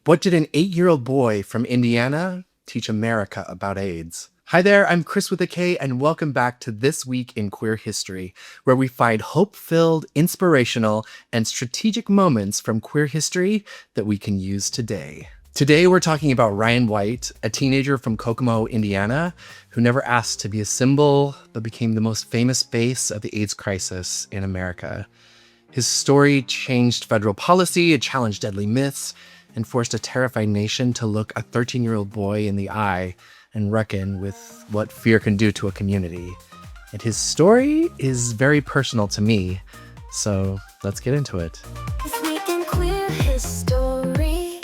What did an 8-year-old boy from Indiana teach America about AIDS? Hi there, I'm Chris with a K, and welcome back to This Week in Queer History, where we find hope-filled, inspirational, and strategic moments from queer history that we can use today. Today, we're talking about Ryan White, a teenager from Kokomo, Indiana, who never asked to be a symbol, but became the most famous face of the AIDS crisis in America. His story changed federal policy, it challenged deadly myths, and forced a terrified nation to look a 13-year-old boy in the eye and reckon with what fear can do to a community. And his story is very personal to me, so let's get into it. This week in queer history,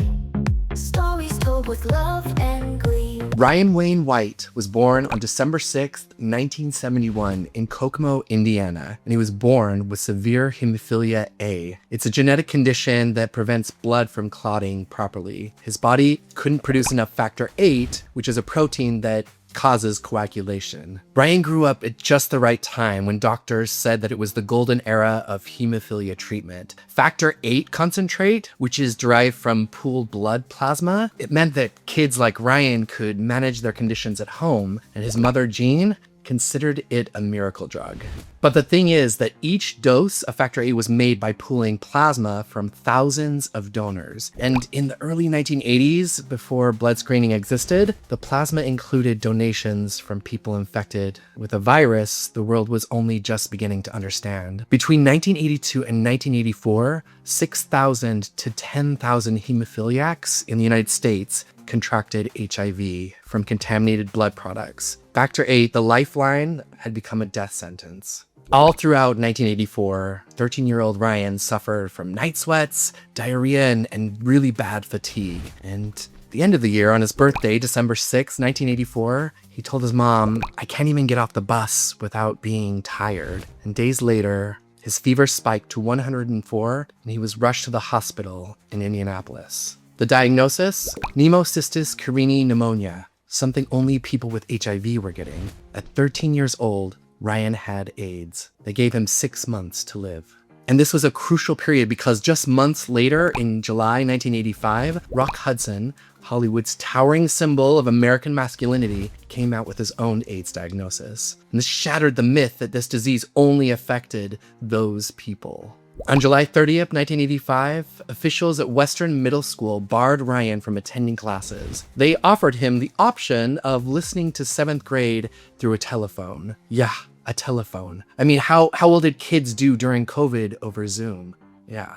stories told with love and glee. Ryan Wayne White was born on December 6th, 1971 in Kokomo, Indiana, and he was born with severe hemophilia A. It's a genetic condition that prevents blood from clotting properly. His body couldn't produce enough factor VIII, which is a protein that causes coagulation. Ryan grew up at just the right time when doctors said that it was the golden era of hemophilia treatment. Factor VIII concentrate, which is derived from pooled blood plasma, it meant that kids like Ryan could manage their conditions at home, and his mother, Jean, considered it a miracle drug. But the thing is that each dose of factor VIII was made by pooling plasma from thousands of donors. And in the early 1980s, before blood screening existed, the plasma included donations from people infected with a virus the world was only just beginning to understand. Between 1982 and 1984, 6,000 to 10,000 hemophiliacs in the United States contracted HIV from contaminated blood products. Factor VIII, the lifeline, had become a death sentence. All throughout 1984, 13-year-old Ryan suffered from night sweats, diarrhea, and really bad fatigue. And at the end of the year, on his birthday, December 6, 1984, he told his mom, "I can't even get off the bus without being tired." And days later, his fever spiked to 104, and he was rushed to the hospital in Indianapolis. The diagnosis? Pneumocystis carinii pneumonia, something only people with HIV were getting. At 13 years old, Ryan had AIDS. They gave him 6 months to live. And this was a crucial period because just months later, in July 1985, Rock Hudson, Hollywood's towering symbol of American masculinity, came out with his own AIDS diagnosis. And this shattered the myth that this disease only affected those people. On July 30th, 1985, officials at Western Middle School barred Ryan from attending classes. They offered him the option of listening to 7th grade through a telephone. Yeah, a telephone. I mean, how well did kids do during COVID over Zoom? Yeah.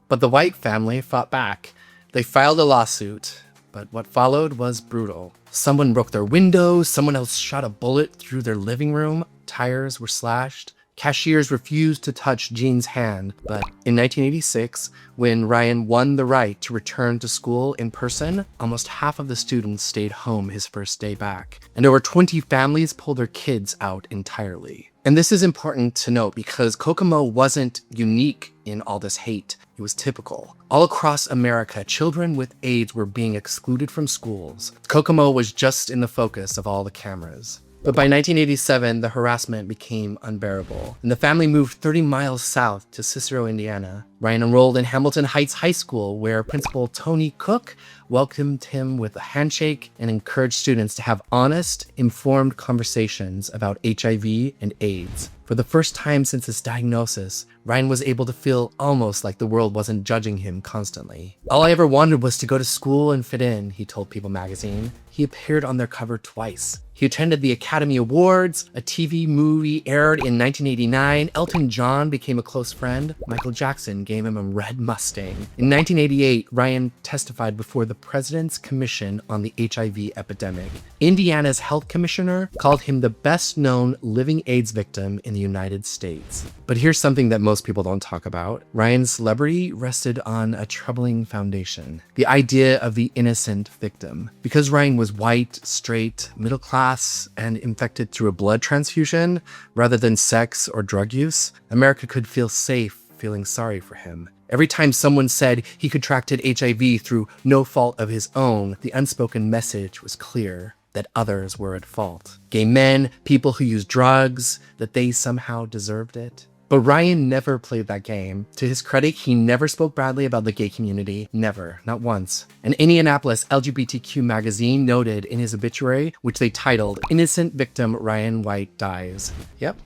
But the White family fought back. They filed a lawsuit, but what followed was brutal. Someone broke their windows, someone else shot a bullet through their living room, tires were slashed. Cashiers refused to touch Jean's hand, but in 1986, when Ryan won the right to return to school in person, almost half of the students stayed home his first day back, and over 20 families pulled their kids out entirely. And this is important to note because Kokomo wasn't unique in all this hate. It was typical. All across America, children with AIDS were being excluded from schools. Kokomo was just in the focus of all the cameras. But by 1987, the harassment became unbearable, and the family moved 30 miles south to Cicero, Indiana. Ryan enrolled in Hamilton Heights High School, where Principal Tony Cook welcomed him with a handshake and encouraged students to have honest, informed conversations about HIV and AIDS. For the first time since his diagnosis, Ryan was able to feel almost like the world wasn't judging him constantly. "All I ever wanted was to go to school and fit in," he told People magazine. He appeared on their cover twice. He attended the Academy Awards, a TV movie aired in 1989, Elton John became a close friend, Michael Jackson gave him a red Mustang. In 1988, Ryan testified before the President's Commission on the HIV Epidemic. Indiana's health commissioner called him the best-known living AIDS victim in the United States. But here's something that most people don't talk about. Ryan's celebrity rested on a troubling foundation, the idea of the innocent victim. Because Ryan was white, straight, middle class, and infected through a blood transfusion rather than sex or drug use, America could feel safe feeling sorry for him. Every time someone said he contracted HIV through no fault of his own, the unspoken message was clear that others were at fault. Gay men, people who use drugs, that they somehow deserved it. But Ryan never played that game. To his credit, he never spoke badly about the gay community. Never. Not once. An Indianapolis LGBTQ magazine noted in his obituary, which they titled, "Innocent Victim Ryan White Dies." Yep.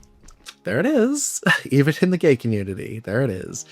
There it is. Even in the gay community. There it is.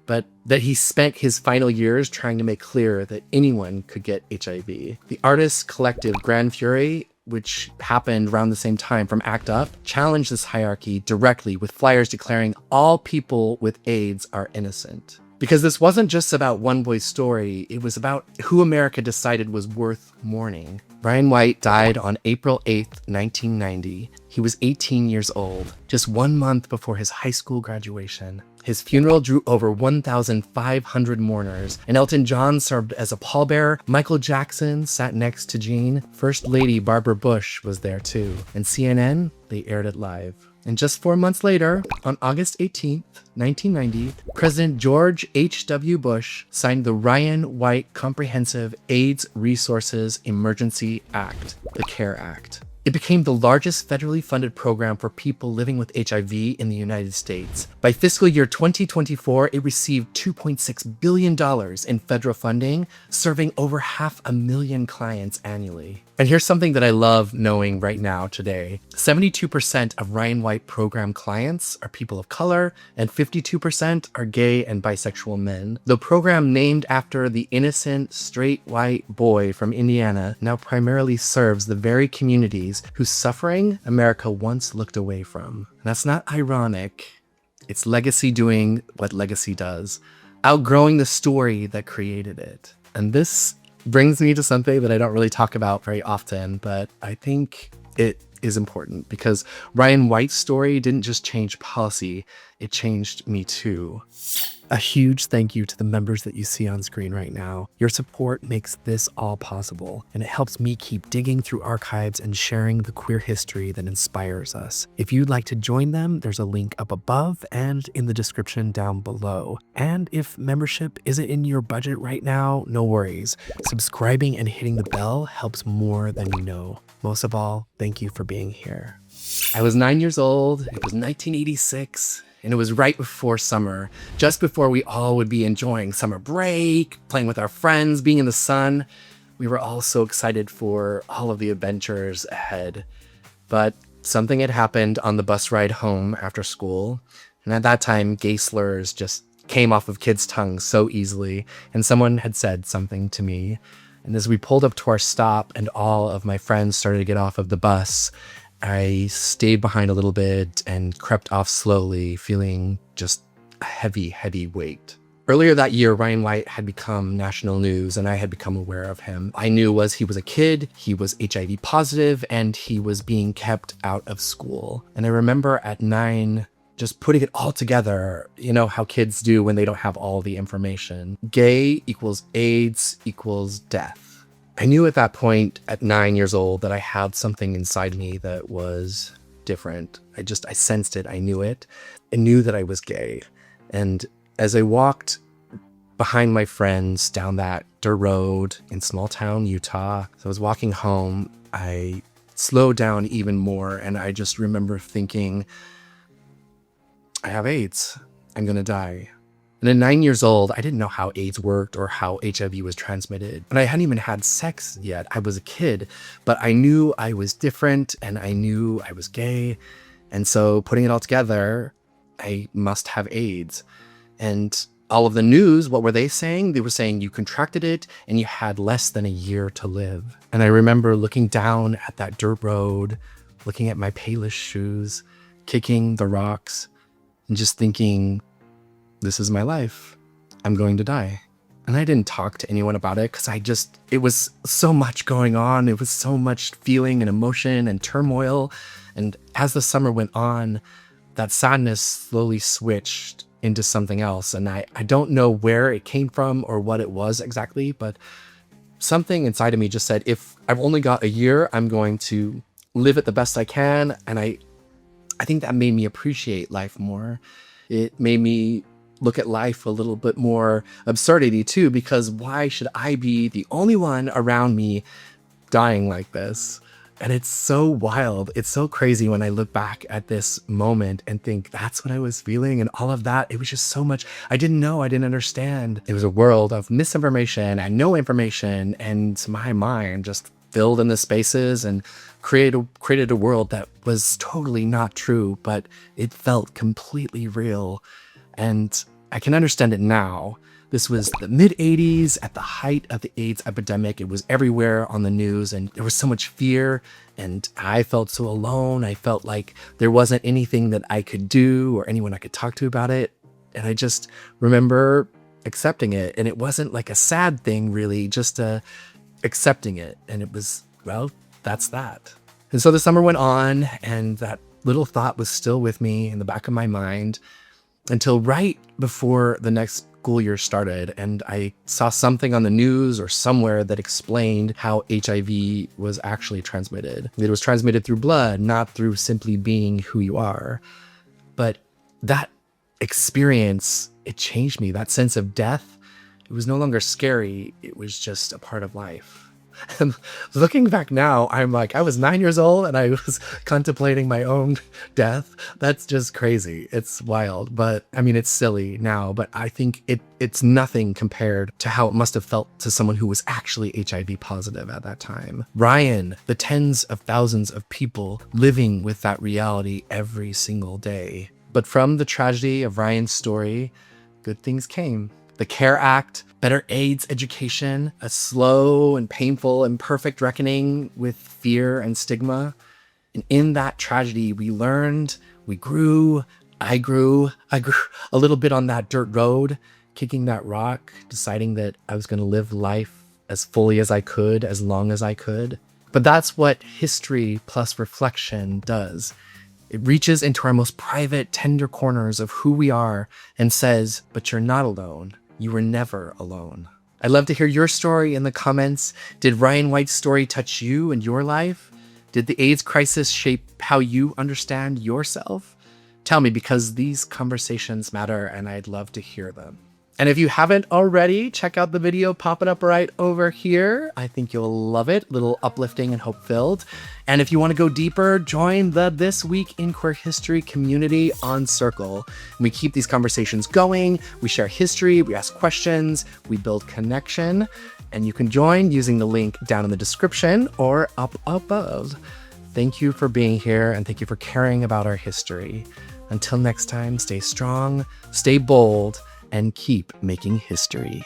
But that he spent his final years trying to make clear that anyone could get HIV. The artist collective Grand Fury, which happened around the same time from ACT UP, challenged this hierarchy directly with flyers declaring all people with AIDS are innocent. Because this wasn't just about one boy's story, it was about who America decided was worth mourning. Ryan White died on April 8th, 1990. He was 18 years old, just 1 month before his high school graduation. His funeral drew over 1,500 mourners, and Elton John served as a pallbearer. Michael Jackson sat next to Jean. First Lady Barbara Bush was there too. And CNN, they aired it live. And just 4 months later, on August 18th, 1990, President George H.W. Bush signed the Ryan White Comprehensive AIDS Resources Emergency Act, the CARE Act. It became the largest federally funded program for people living with HIV in the United States. By fiscal year 2024, it received $2.6 billion in federal funding, serving over 500,000 clients annually. And here's something that I love knowing right now today. 72% of Ryan White program clients are people of color, and 52% are gay and bisexual men. The program, named after the innocent, straight white boy from Indiana, now primarily serves the very communities whose suffering America once looked away from. And that's not ironic. It's legacy doing what legacy does, outgrowing the story that created it. And this brings me to something that I don't really talk about very often, but I think it is important because Ryan White's story didn't just change policy, it changed me too. A huge thank you to the members that you see on screen right now. Your support makes this all possible, and it helps me keep digging through archives and sharing the queer history that inspires us. If you'd like to join them, there's a link up above and in the description down below. And if membership isn't in your budget right now, no worries. Subscribing and hitting the bell helps more than you know. Most of all, thank you for being here. I was 9 years old. It was 1986. And it was right before summer, just before we all would be enjoying summer break, playing with our friends, being in the sun. We were all so excited for all of the adventures ahead. But something had happened on the bus ride home after school. And at that time, gay slurs just came off of kids' tongues so easily. And someone had said something to me. And as we pulled up to our stop and all of my friends started to get off of the bus, I stayed behind a little bit and crept off slowly, feeling just a heavy, heavy weight. Earlier that year, Ryan White had become national news and I had become aware of him. I knew he was a kid, he was HIV positive, and he was being kept out of school. And I remember at 9, just putting it all together, you know how kids do when they don't have all the information. Gay equals AIDS equals death. I knew at that point, at 9 years old, that I had something inside me that was different. I sensed it. I knew it. I knew that I was gay. And as I walked behind my friends down that dirt road in small town Utah, as I was walking home, I slowed down even more. And I just remember thinking, I have AIDS. I'm going to die. And at 9 years old, I didn't know how AIDS worked or how HIV was transmitted. And I hadn't even had sex yet. I was a kid, but I knew I was different and I knew I was gay. And so putting it all together, I must have AIDS. And all of the news, what were they saying? They were saying you contracted it and you had less than a year to live. And I remember looking down at that dirt road, looking at my Payless shoes, kicking the rocks, and just thinking, this is my life. I'm going to die. And I didn't talk to anyone about it because it was so much going on. It was so much feeling and emotion and turmoil. And as the summer went on, that sadness slowly switched into something else. And I don't know where it came from or what it was exactly, but something inside of me just said, if I've only got a year, I'm going to live it the best I can. And I think that made me appreciate life more. It made me look at life a little bit more absurdity too, because why should I be the only one around me dying like this? And it's so wild. It's so crazy when I look back at this moment and think that's what I was feeling and all of that. It was just so much I didn't know, I didn't understand. It was a world of misinformation and no information, and my mind just filled in the spaces and created a world that was totally not true, but it felt completely real. And I can understand it now. This was the mid-'80s, at the height of the AIDS epidemic. It was everywhere on the news, and there was so much fear, and I felt so alone. I felt like there wasn't anything that I could do or anyone I could talk to about it. And I just remember accepting it. And it wasn't like a sad thing, really, just accepting it. And it was, well, that's that. And so the summer went on, and that little thought was still with me in the back of my mind until right before the next school year started, and I saw something on the news or somewhere that explained how HIV was actually transmitted. It was transmitted through blood, not through simply being who you are. But that experience, it changed me. That sense of death, it was no longer scary. It was just a part of life. And looking back now, I'm like, I was 9 years old and I was contemplating my own death. That's just crazy. It's wild, but I mean, it's silly now, but I think it's nothing compared to how it must have felt to someone who was actually HIV positive at that time. Ryan, the tens of thousands of people living with that reality every single day. But from the tragedy of Ryan's story, good things came. The CARE Act, better AIDS education, a slow and painful and perfect reckoning with fear and stigma. And in that tragedy, we learned, we grew, I grew a little bit on that dirt road, kicking that rock, deciding that I was going to live life as fully as I could, as long as I could. But that's what history plus reflection does. It reaches into our most private, tender corners of who we are and says, but you're not alone. You were never alone. I'd love to hear your story in the comments. Did Ryan White's story touch you and your life? Did the AIDS crisis shape how you understand yourself? Tell me, because these conversations matter and I'd love to hear them. And if you haven't already, check out the video popping up right over here. I think you'll love it. A little uplifting and hope-filled. And if you want to go deeper, join the This Week in Queer History community on Circle. We keep these conversations going. We share history. We ask questions. We build connection. And you can join using the link down in the description or up above. Thank you for being here, and thank you for caring about our history. Until next time, stay strong, stay bold, and keep making history.